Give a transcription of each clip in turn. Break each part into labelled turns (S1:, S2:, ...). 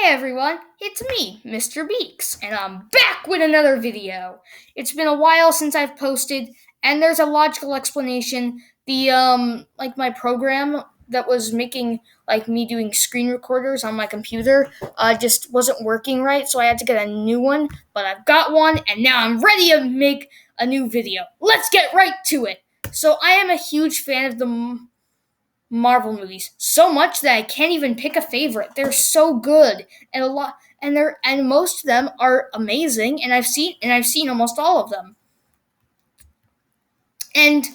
S1: Hey everyone, it's me, Mr. Beaks, and I'm back with another video. It's been a while since I've posted, and there's a logical explanation. My program that was making me doing screen recorders on my computer just wasn't working right, so I had to get a new one. But I've got one, and now I'm ready to make a new video. Let's get right to it. So I am a huge fan of the Marvel movies, so much that I can't even pick a favorite. They're so good, and most of them are amazing, and I've seen almost all of them. And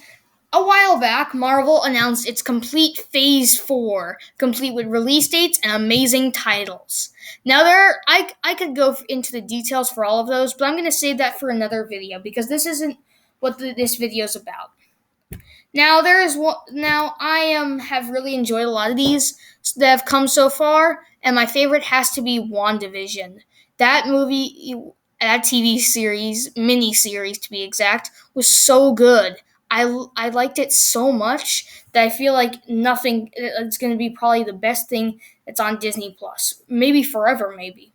S1: a while back, Marvel announced its complete Phase 4, complete with release dates and amazing titles. Now I could go into the details for all of those, but I'm going to save that for another video because this isn't what this video is about. Now there is one. Now I have really enjoyed a lot of these that have come so far, and my favorite has to be WandaVision. That movie, that TV series, mini series to be exact, was so good. I liked it so much that I feel like nothing. It's going to be probably the best thing that's on Disney Plus, maybe forever, maybe.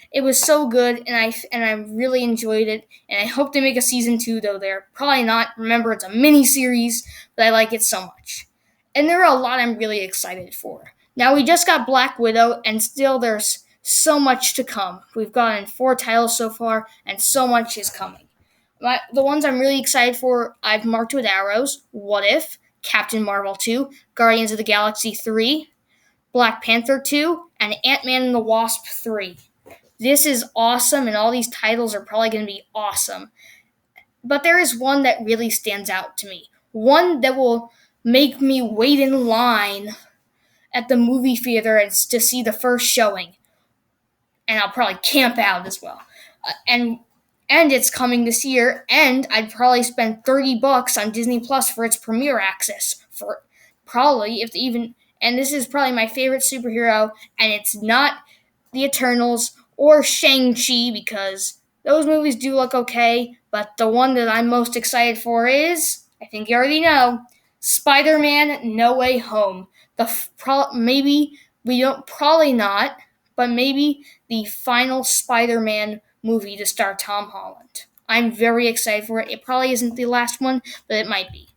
S1: It was so good, and I really enjoyed it. And I hope they make a season 2, though they're probably not. Remember, it's a mini series, but I like it so much. And there are a lot I'm really excited for. Now we just got Black Widow, and still there's so much to come. We've gotten 4 titles so far, and so much is coming. The ones I'm really excited for, I've marked with arrows: What If, Captain Marvel 2, Guardians of the Galaxy 3, Black Panther 2, and Ant-Man and the Wasp 3. This is awesome, and all these titles are probably going to be awesome. But there is one that really stands out to me. One that will make me wait in line at the movie theater to see the first showing. And I'll probably camp out as well. And it's coming this year, and I'd probably spend $30 on Disney Plus for its premiere access. For probably, if even, and this is probably my favorite superhero, and it's not the Eternals or Shang-Chi, because those movies do look okay, but the one that I'm most excited for is, I think you already know, SpiderMan No Way Home. Maybe we don't, probably not, but maybe the final Spider-Man movie to star Tom Holland. I'm very excited for it. It probably isn't the last one, but it might be.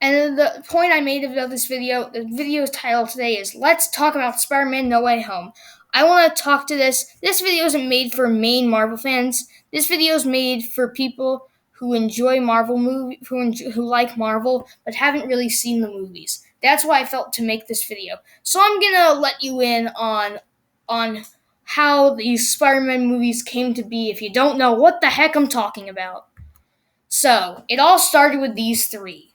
S1: And the point I made about this video, the video's title today is Let's Talk About Spider-Man No Way Home. I want to talk to this. This video isn't made for main Marvel fans. This video is made for people who enjoy Marvel movies, who like Marvel, but haven't really seen the movies. That's why I felt to make this video. So I'm gonna let you in on how these Spider-Man movies came to be if you don't know what the heck I'm talking about. So, it all started with these 3.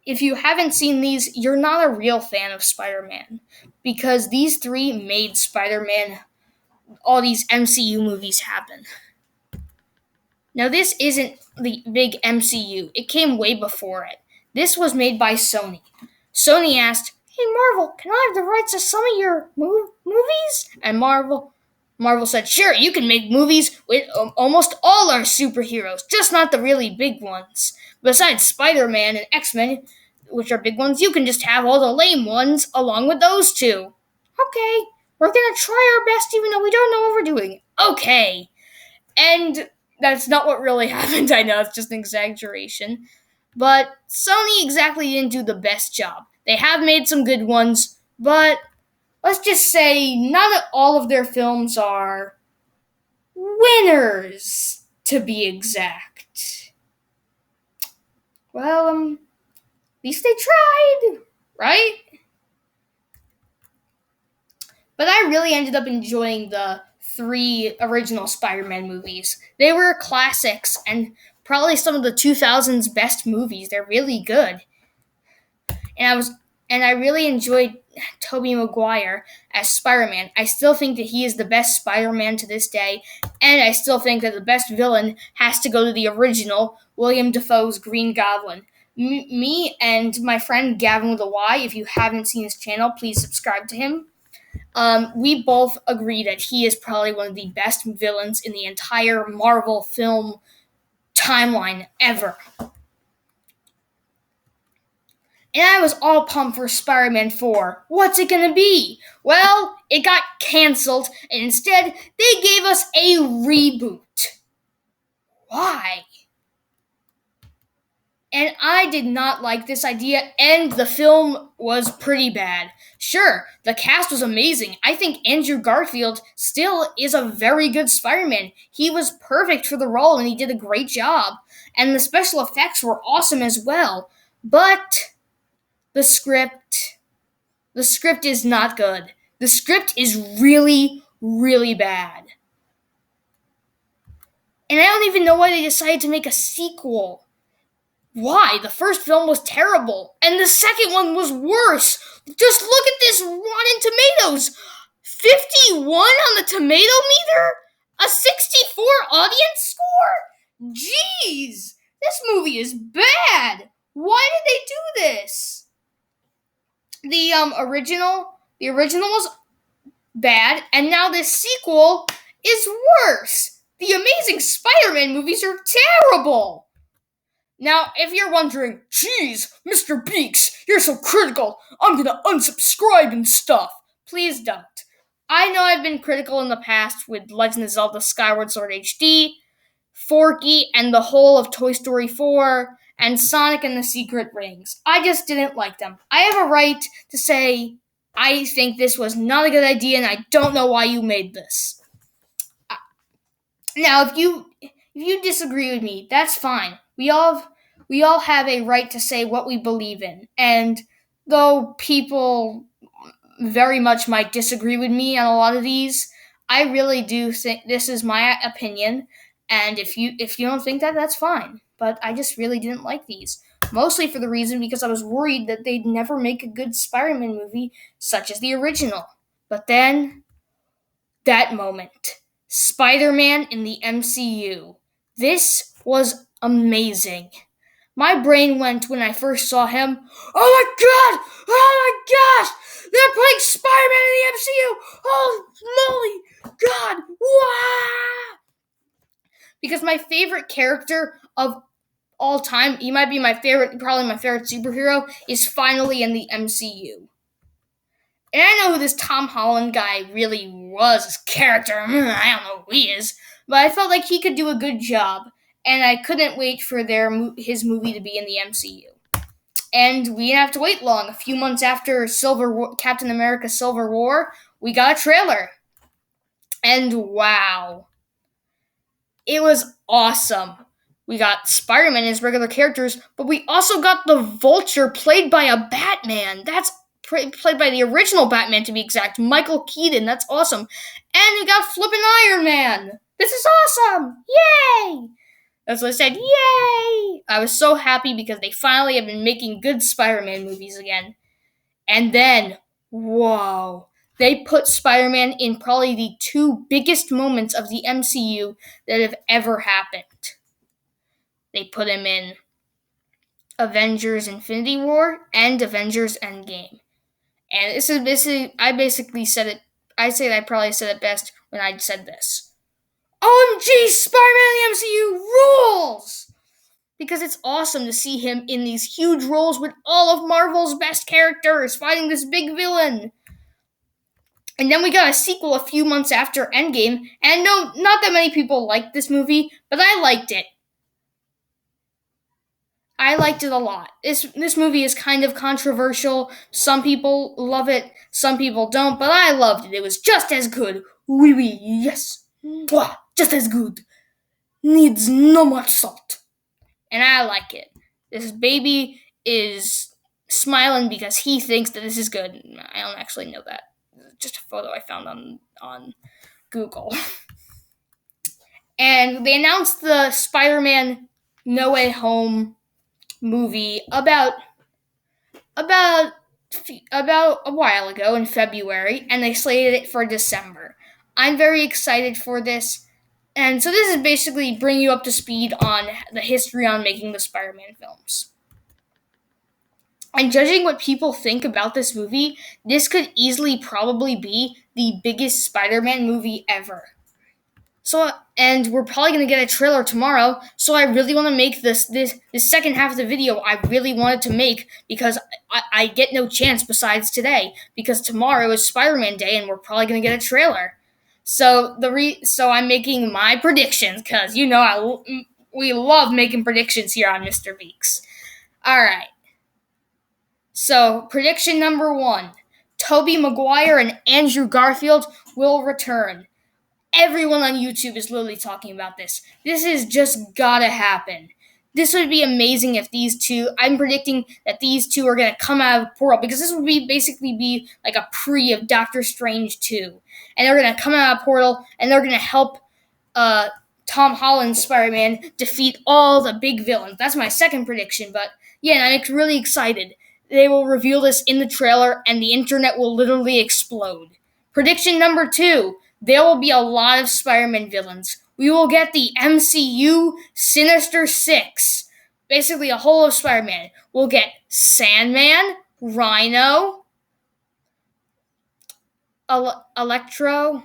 S1: If you haven't seen these, you're not a real fan of Spider-Man, because these 3 made Spider-Man, all these MCU movies happen. Now, this isn't the big MCU. It came way before it. This was made by Sony. Sony asked, "Hey Marvel, can I have the rights to some of your movies?" And Marvel said, "Sure, you can make movies with almost all our superheroes, just not the really big ones. Besides Spider-Man and X-Men, which are big ones, you can just have all the lame ones along with those 2. Okay, we're gonna try our best even though we don't know what we're doing. Okay." And that's not what really happened. I know, it's just an exaggeration. But Sony exactly didn't do the best job. They have made some good ones, but let's just say not all of their films are winners, to be exact. Well, at least they tried, right? But I really ended up enjoying the 3 original Spider-Man movies. They were classics and probably some of the 2000s best movies. They're really good. And I really enjoyed Tobey Maguire as Spider-Man. I still think that he is the best Spider-Man to this day, and I still think that the best villain has to go to the original William Dafoe's Green Goblin. Me and my friend Gavin with a Y, if you haven't seen his channel, please subscribe to him. We both agree that he is probably one of the best villains in the entire Marvel film timeline ever. And I was all pumped for Spider-Man 4. What's it gonna be? Well, it got cancelled, and instead, they gave us a reboot. Why? And I did not like this idea, and the film was pretty bad. Sure, the cast was amazing. I think Andrew Garfield still is a very good Spider-Man. He was perfect for the role, and he did a great job. And the special effects were awesome as well. But the script is not good. The script is really, really bad. And I don't even know why they decided to make a sequel. Why? The first film was terrible, and the second one was worse. Just look at this Rotten Tomatoes. 51 on the tomato meter? A 64 audience score? Jeez, this movie is bad. Why did they do this? The original was bad, and now this sequel is worse. The Amazing Spider-Man movies are terrible. Now, if you're wondering, geez, Mr. Beaks, you're so critical, I'm gonna unsubscribe and stuff. Please don't. I know I've been critical in the past with Legend of Zelda Skyward Sword HD, Forky, and the whole of Toy Story 4, and Sonic and the Secret Rings. I just didn't like them. I have a right to say, I think this was not a good idea, and I don't know why you made this. Now, if you disagree with me, that's fine. We all have a right to say what we believe in. And though people very much might disagree with me on a lot of these, I really do think this is my opinion. And if you don't think that, that's fine. But I just really didn't like these. Mostly for the reason because I was worried that they'd never make a good Spider-Man movie such as the original. But then, that moment. Spider-Man in the MCU. This was amazing. My brain went when I first saw him, oh my god! Oh my gosh! They're playing Spider-Man in the MCU! Oh moly! God! Wow! Because my favorite character of all time, he might be probably my favorite superhero, is finally in the MCU. And I know who this Tom Holland guy really was, his character. I don't know who he is. But I felt like he could do a good job. And I couldn't wait for his movie to be in the MCU. And we didn't have to wait long. A few months after Captain America Civil War, we got a trailer. And wow. It was awesome. We got Spider-Man as regular characters, but we also got the Vulture played by a Batman. That's played by the original Batman, to be exact, Michael Keaton. That's awesome. And we got flippin' Iron Man. This is awesome. Yay! That's what I said. Yay! I was so happy because they finally have been making good Spider-Man movies again. And then, whoa. They put Spider-Man in probably the two biggest moments of the MCU that have ever happened. They put him in Avengers Infinity War and Avengers Endgame. And this is basically, I basically said it, I say that I probably said it best when I said this. OMG, Spider-Man in the MCU rules! Because it's awesome to see him in these huge roles with all of Marvel's best characters fighting this big villain. And then we got a sequel a few months after Endgame, and no, not that many people liked this movie, but I liked it. I liked it a lot. This movie is kind of controversial. Some people love it, some people don't, but I loved it. It was just as good. Oui, oui, yes. Mwah, just as good. Needs no much salt. And I like it. This baby is smiling because he thinks that this is good. I don't actually know that. Just a photo I found on Google. And they announced the Spider-Man No Way Home movie about a while ago in February, and they slated it for December. I'm very excited for this. And so this is basically bring you up to speed on the history on making the Spider-Man films. And judging what people think about this movie, this could easily probably be the biggest Spider-Man movie ever. And we're probably gonna get a trailer tomorrow. So I really want to make this second half of the video. I really wanted to make because I get no chance besides today because tomorrow is Spider-Man Day and we're probably gonna get a trailer. So so I'm making my predictions because we love making predictions here on Mr. Beaks. All right. So prediction number 1: Tobey Maguire and Andrew Garfield will return. Everyone on YouTube is literally talking about this. This is just gotta happen. This would be amazing if these two. I'm predicting that these two are gonna come out of Portal because this would basically be like a pre of Doctor Strange 2, and they're gonna come out of Portal and they're gonna help Tom Holland's Spider-Man defeat all the big villains. That's my second prediction. But yeah, I'm really excited. They will reveal this in the trailer, and the internet will literally explode. Prediction number 2: there will be a lot of Spider-Man villains. We will get the MCU Sinister Six. Basically, a whole of Spider-Man. We'll get Sandman, Rhino, Electro,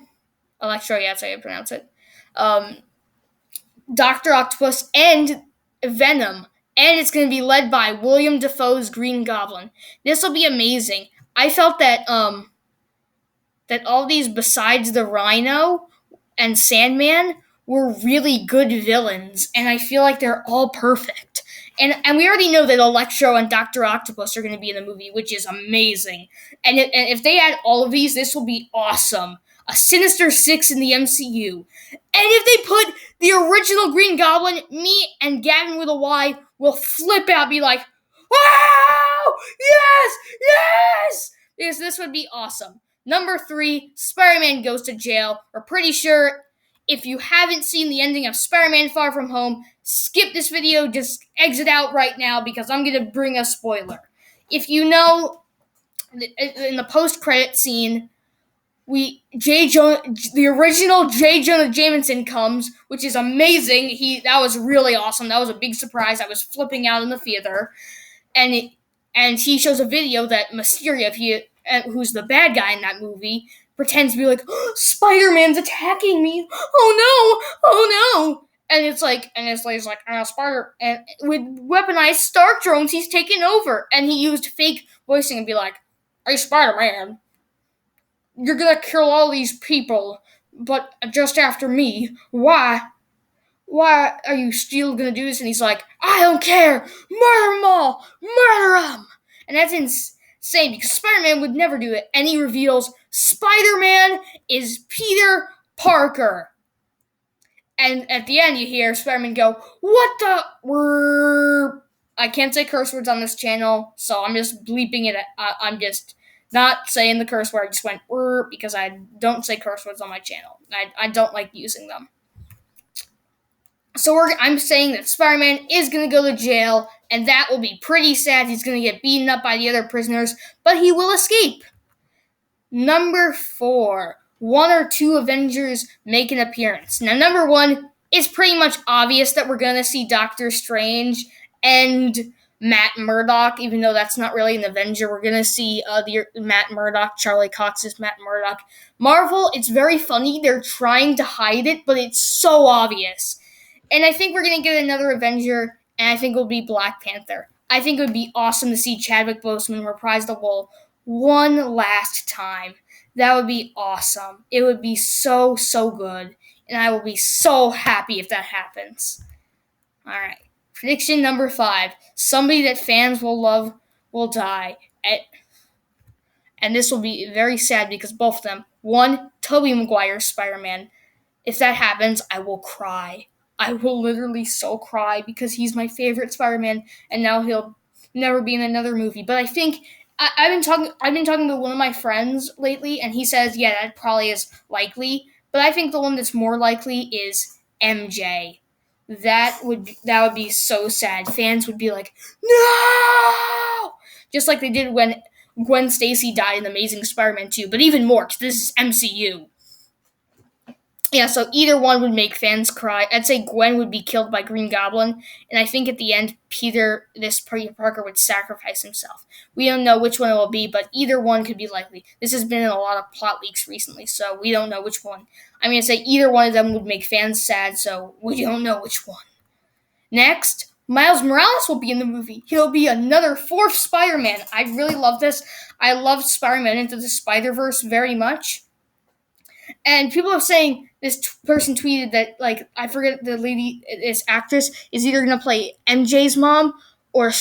S1: yeah, that's how you pronounce it. Dr. Octopus, and Venom. And it's going to be led by William Dafoe's Green Goblin. This will be amazing. I felt that that all these besides the Rhino and Sandman were really good villains, and I feel like they're all perfect. And we already know that Electro and Dr. Octopus are going to be in the movie, which is amazing. And if they add all of these, this will be awesome. A Sinister Six in the MCU. And if they put the original Green Goblin, me and Gavin with a Y will flip out, be like, wow! Yes! Yes! This would be awesome. Number 3, Spider-Man goes to jail. We're pretty sure if you haven't seen the ending of Spider-Man Far From Home, skip this video, just exit out right now because I'm going to bring a spoiler. If you know, in the post-credit scene, the original J. Jonah Jameson comes, which is amazing. That was really awesome. That was a big surprise. I was flipping out in the theater. And he shows a video that Mysterio, who's the bad guy in that movie, pretends to be like, oh, Spider-Man's attacking me. Oh no. And it's like, Spider, and with weaponized Stark drones, he's taken over. And he used fake voicing and be like, hey, Spider-Man, you're gonna kill all these people, but just after me. Why are you still gonna do this? And he's like, I don't care. Murder them all. Murder them. And that's insane because Spider-Man would never do it. And he reveals Spider-Man is Peter Parker. And at the end, you hear Spider-Man go, what the? I can't say curse words on this channel, so I'm just bleeping it. I'm just not saying the curse word. I just went, because I don't say curse words on my channel. I don't like using them. So I'm saying that Spider-Man is going to go to jail, and that will be pretty sad. He's going to get beaten up by the other prisoners, but he will escape. Number 4, 1 or 2 Avengers make an appearance. Now, number 1, it's pretty much obvious that we're going to see Doctor Strange and Matt Murdock, even though that's not really an Avenger. We're going to see the Matt Murdock, Charlie Cox's Matt Murdock. Marvel, it's very funny. They're trying to hide it, but it's so obvious. And I think we're going to get another Avenger, and I think it'll be Black Panther. I think it would be awesome to see Chadwick Boseman reprise the role one last time. That would be awesome. It would be so, so good. And I will be so happy if that happens. Alright. Prediction number 5. Somebody that fans will love will die. And this will be very sad because both of them. 1, Tobey Maguire's Spider-Man. If that happens, I will cry. I will literally so cry because he's my favorite Spider-Man, and now he'll never be in another movie. But I think I've been talking to one of my friends lately, and he says, yeah, that probably is likely. But I think the one that's more likely is MJ. That would be so sad. Fans would be like, no, just like they did when Gwen Stacy died in Amazing Spider-Man 2, but even more because this is MCU. Yeah, so either one would make fans cry. I'd say Gwen would be killed by Green Goblin, and I think at the end, Peter Parker would sacrifice himself. We don't know which one it will be, but either one could be likely. This has been in a lot of plot leaks recently, so we don't know which one. I'm going to say either one of them would make fans sad, so we don't know which one. Next, Miles Morales will be in the movie. He'll be another fourth Spider-Man. I really love this. I loved Spider-Man Into the Spider-Verse very much. And people are saying person tweeted that, like, I forget the lady, this actress is either gonna play MJ's mom or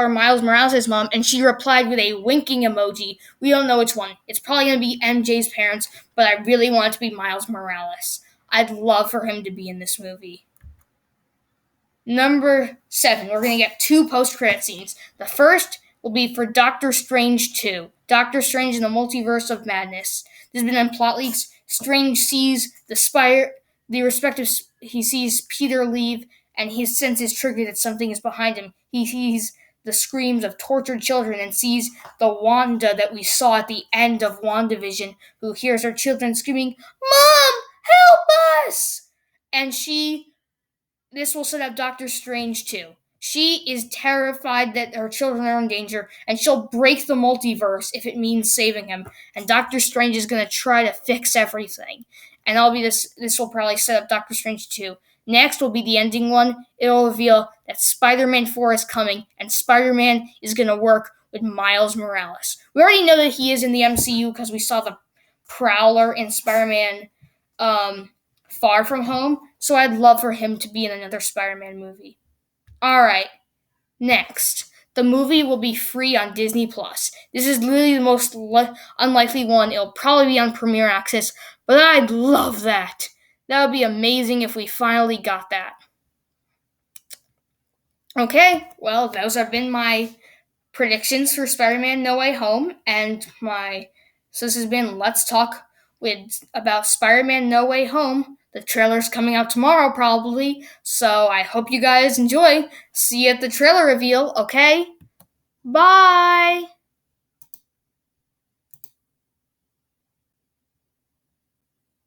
S1: Miles Morales' mom, and she replied with a winking emoji. We don't know which one. It's probably gonna be MJ's parents, but I really want it to be Miles Morales. I'd love for him to be in this movie. Number 7, we're going to get 2 post-credit scenes. The first will be for Doctor Strange 2. Doctor Strange in the Multiverse of Madness. This has been in plot leaks. Strange sees he sees Peter leave, and his sense is triggered that something is behind him. He sees the screams of tortured children and sees the Wanda that we saw at the end of WandaVision, who hears her children screaming, "Mom, help us!" And this will set up Doctor Strange too. She is terrified that her children are in danger, and she'll break the multiverse if it means saving him. And Doctor Strange is going to try to fix everything. And this will probably set up Doctor Strange 2. Next will be the ending one. It'll reveal that Spider-Man 4 is coming, and Spider-Man is going to work with Miles Morales. We already know that he is in the MCU because we saw the Prowler in Spider-Man Far From Home, so I'd love for him to be in another Spider-Man movie. Alright, next. The movie will be free on Disney+. This is literally the most unlikely one. It'll probably be on Premiere Access, but I'd love that. That would be amazing if we finally got that. Okay, well, those have been my predictions for Spider-Man No Way Home, and so this has been Let's Talk about Spider-Man No Way Home. The trailer's coming out tomorrow, probably, so I hope you guys enjoy. See you at the trailer reveal, okay? Bye!